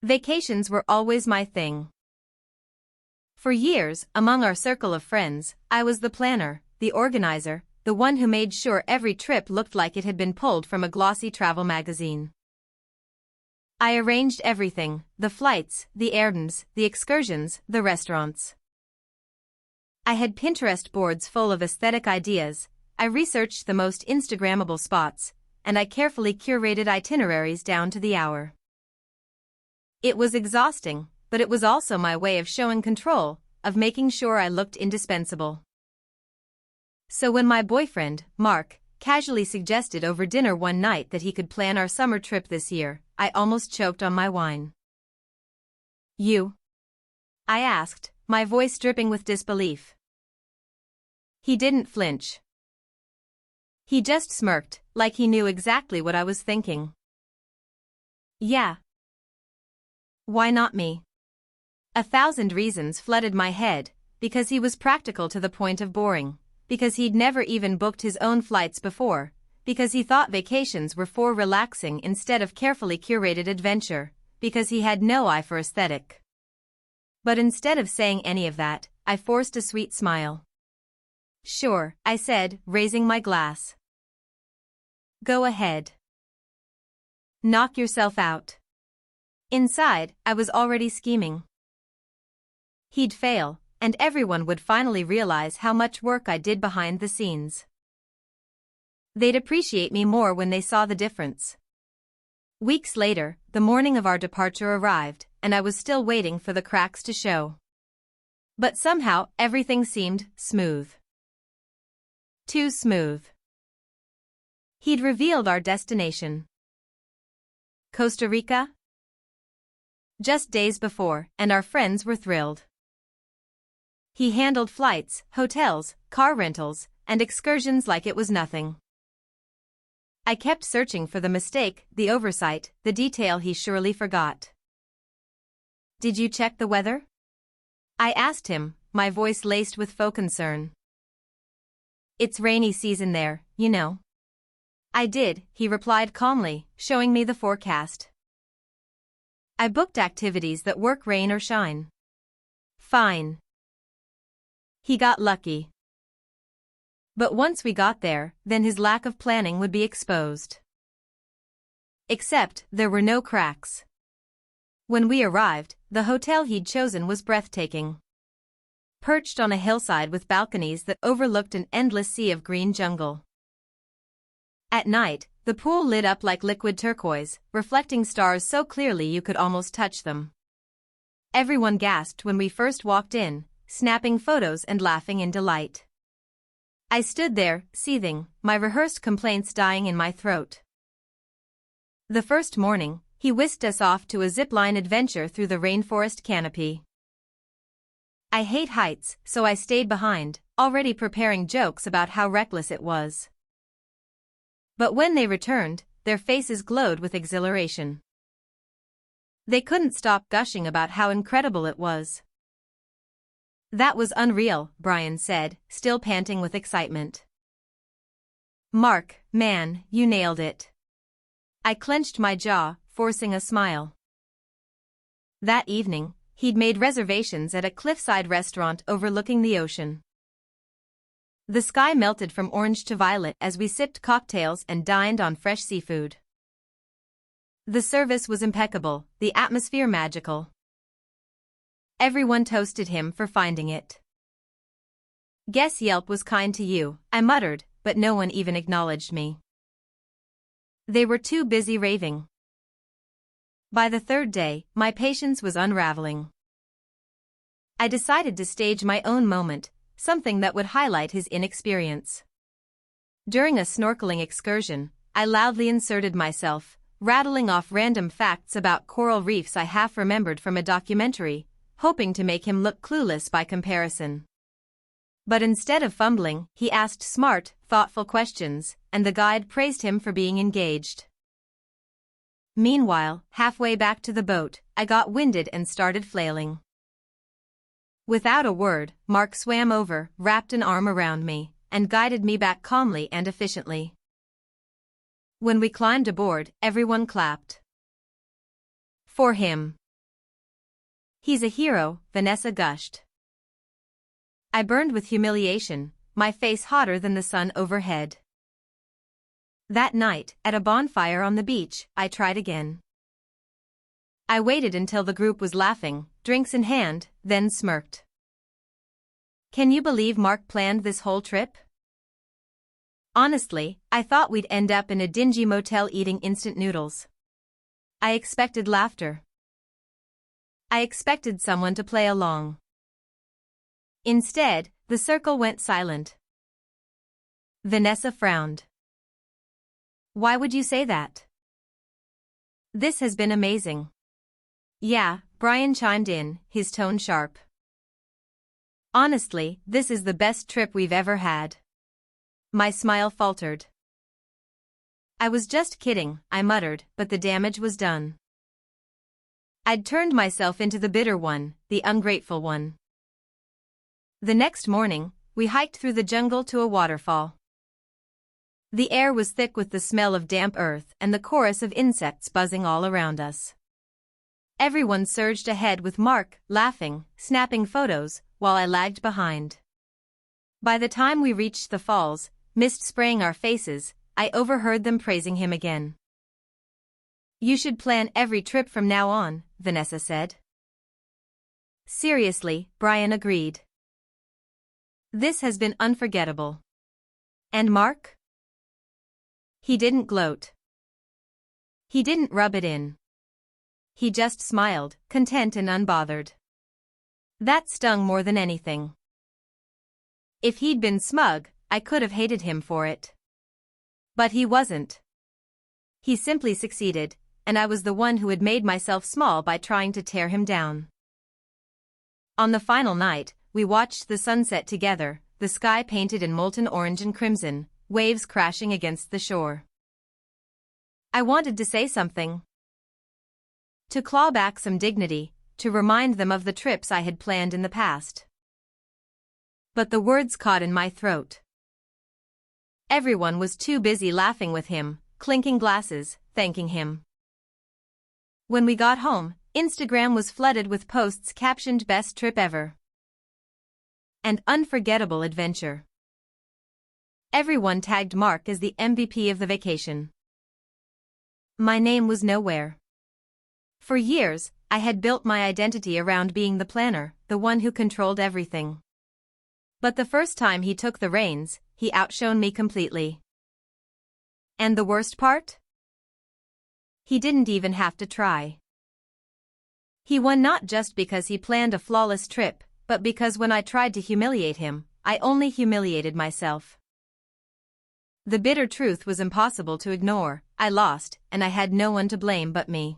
Vacations were always my thing. For years, among our circle of friends, I was the planner, the organizer, the one who made sure every trip looked like it had been pulled from a glossy travel magazine. I arranged everything: the flights, the errands, the excursions, the restaurants. I had Pinterest boards full of aesthetic ideas, I researched the most Instagrammable spots, and I carefully curated itineraries down to the hour. It was exhausting, but it was also my way of showing control, of making sure I looked indispensable. So when my boyfriend, Mark, casually suggested over dinner one night that he could plan our summer trip this year, I almost choked on my wine. "You?" I asked, my voice dripping with disbelief. He didn't flinch. He just smirked, like he knew exactly what I was thinking. "Yeah. Why not me?" 1,000 reasons flooded my head, because he was practical to the point of boring, because he'd never even booked his own flights before, because he thought vacations were for relaxing instead of carefully curated adventure, because he had no eye for aesthetic. But instead of saying any of that, I forced a sweet smile. "Sure," I said, raising my glass. "Go ahead. Knock yourself out." Inside, I was already scheming. He'd fail, and everyone would finally realize how much work I did behind the scenes. They'd appreciate me more when they saw the difference. Weeks later, the morning of our departure arrived, and I was still waiting for the cracks to show. But somehow, everything seemed smooth. Too smooth. He'd revealed our destination. Costa Rica? Just days before, and our friends were thrilled. He handled flights, hotels, car rentals, and excursions like it was nothing. I kept searching for the mistake, the oversight, the detail he surely forgot. "Did you check the weather?" I asked him, my voice laced with faux concern. "It's rainy season there, you know." "I did," he replied calmly, showing me the forecast. "I booked activities that work rain or shine." "Fine." He got lucky. But once we got there, then his lack of planning would be exposed. Except, there were no cracks. When we arrived, the hotel he'd chosen was breathtaking. Perched on a hillside with balconies that overlooked an endless sea of green jungle. At night, the pool lit up like liquid turquoise, reflecting stars so clearly you could almost touch them. Everyone gasped when we first walked in, snapping photos and laughing in delight. I stood there, seething, my rehearsed complaints dying in my throat. The first morning, he whisked us off to a zip-line adventure through the rainforest canopy. I hate heights, so I stayed behind, already preparing jokes about how reckless it was. But when they returned, their faces glowed with exhilaration. They couldn't stop gushing about how incredible it was. "That was unreal," Brian said, still panting with excitement. "Mark, man, you nailed it." I clenched my jaw, forcing a smile. That evening, he'd made reservations at a cliffside restaurant overlooking the ocean. The sky melted from orange to violet as we sipped cocktails and dined on fresh seafood. The service was impeccable, the atmosphere magical. Everyone toasted him for finding it. "Guess Yelp was kind to you," I muttered, but no one even acknowledged me. They were too busy raving. By the third day, my patience was unraveling. I decided to stage my own moment, something that would highlight his inexperience. During a snorkeling excursion, I loudly inserted myself, rattling off random facts about coral reefs I half remembered from a documentary, hoping to make him look clueless by comparison. But instead of fumbling, he asked smart, thoughtful questions, and the guide praised him for being engaged. Meanwhile, halfway back to the boat, I got winded and started flailing. Without a word, Mark swam over, wrapped an arm around me, and guided me back calmly and efficiently. When we climbed aboard, everyone clapped. For him. He's a hero, Vanessa gushed. I burned with humiliation, my face hotter than the sun overhead. That night, at a bonfire on the beach, I tried again. I waited until the group was laughing, drinks in hand, then smirked. Can you believe Mark planned this whole trip? Honestly, I thought we'd end up in a dingy motel eating instant noodles. I expected laughter. I expected someone to play along. Instead, the circle went silent. Vanessa frowned. Why would you say that? This has been amazing. Yeah, Brian chimed in, his tone sharp. Honestly, this is the best trip we've ever had. My smile faltered. I was just kidding, I muttered, but the damage was done. I'd turned myself into the bitter one, the ungrateful one. The next morning, we hiked through the jungle to a waterfall. The air was thick with the smell of damp earth and the chorus of insects buzzing all around us. Everyone surged ahead with Mark, laughing, snapping photos, while I lagged behind. By the time we reached the falls, mist spraying our faces, I overheard them praising him again. You should plan every trip from now on, Vanessa said. Seriously, Brian agreed. This has been unforgettable. And Mark? He didn't gloat. He didn't rub it in. He just smiled, content and unbothered. That stung more than anything. If he'd been smug, I could have hated him for it. But he wasn't. He simply succeeded, and I was the one who had made myself small by trying to tear him down. On the final night, we watched the sunset together, the sky painted in molten orange and crimson, waves crashing against the shore. I wanted to say something. To claw back some dignity, to remind them of the trips I had planned in the past. But the words caught in my throat. Everyone was too busy laughing with him, clinking glasses, thanking him. When we got home, Instagram was flooded with posts captioned "Best Trip Ever" and "Unforgettable Adventure." Everyone tagged Mark as the MVP of the vacation. My name was nowhere. For years, I had built my identity around being the planner, the one who controlled everything. But the first time he took the reins, he outshone me completely. And the worst part? He didn't even have to try. He won not just because he planned a flawless trip, but because when I tried to humiliate him, I only humiliated myself. The bitter truth was impossible to ignore. I lost, and I had no one to blame but me.